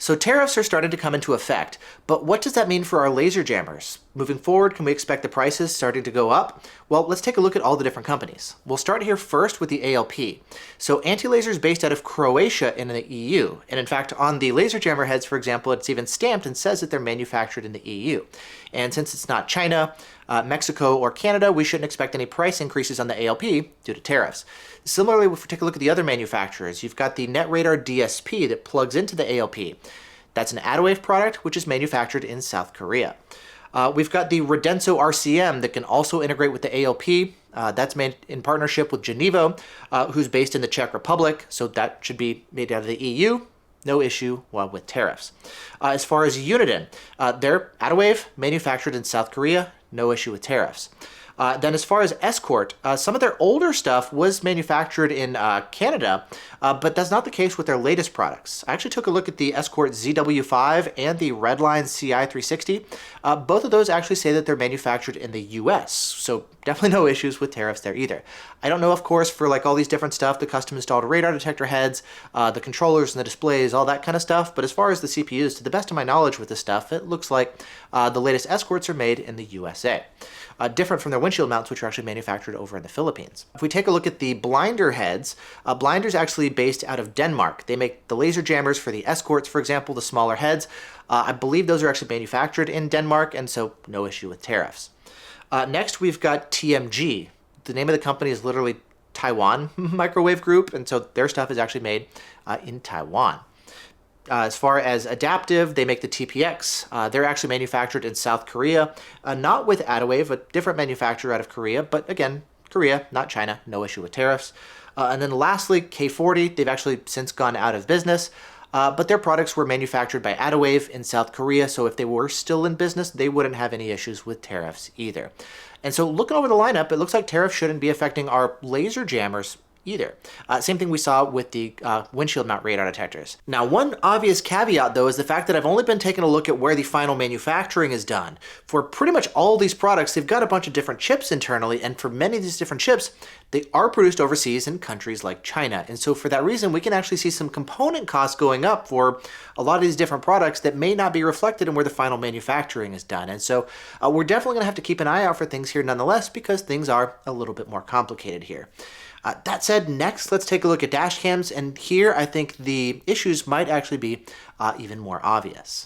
So tariffs are starting to come into effect, but what does that mean for our laser jammers? Moving forward, can we expect the prices starting to go up? Well, let's take a look at all the different companies. We'll start here first with the ALP. So anti-laser is based out of Croatia in the EU. And in fact, on the laser jammer heads, for example, it's even stamped and says that they're manufactured in the EU. And since it's not China, Mexico, or Canada, we shouldn't expect any price increases on the ALP due to tariffs. Similarly, if we take a look at the other manufacturers, you've got the NetRadar DSP that plugs into the ALP. That's an Adawave product, which is manufactured in South Korea. We've got the Redenso RCM that can also integrate with the ALP. That's made in partnership with Genevo, who's based in the Czech Republic, so that should be made out of the EU. No issue with tariffs. As far as Uniden, they're Adawave, manufactured in South Korea, no issue with tariffs. Then as far as Escort, some of their older stuff was manufactured in Canada, but that's not the case with their latest products. I actually took a look at the Escort ZW5 and the Redline CI360. Both of those actually say that they're manufactured in the US, so definitely no issues with tariffs there either. I don't know, of course, for like all these different stuff, the custom installed radar detector heads, the controllers and the displays, all that kind of stuff, but as far as the CPUs, to the best of my knowledge with this stuff, it looks like the latest Escorts are made in the USA. Different from their windshield mounts, which are actually manufactured over in the Philippines. If we take a look at the blinder heads, Blinder's actually based out of Denmark. They make the laser jammers for the Escorts, for example, the smaller heads. I believe those are actually manufactured in Denmark, and so no issue with tariffs. Next, we've got TMG. The name of the company is literally Taiwan Microwave Group, and so their stuff is actually made in Taiwan. As far as Adaptive, they make the TPX. They're actually manufactured in South Korea, not with Adawave, a different manufacturer out of Korea, but again, Korea, not China, no issue with tariffs. And then lastly, K40, they've actually since gone out of business, but their products were manufactured by Adawave in South Korea, so if they were still in business, they wouldn't have any issues with tariffs either. And so looking over the lineup, it looks like tariffs shouldn't be affecting our laser jammers either. Same thing we saw with the windshield mount radar detectors. Now, one obvious caveat, though, is the fact that I've only been taking a look at where the final manufacturing is done. For pretty much all these products, they've got a bunch of different chips internally, and for many of these different chips, they are produced overseas in countries like China. And so for that reason, we can actually see some component costs going up for a lot of these different products that may not be reflected in where the final manufacturing is done. And so we're definitely going to have to keep an eye out for things here nonetheless, because things are a little bit more complicated here. That said, next, let's take a look at dash cams, and here I think the issues might actually be even more obvious.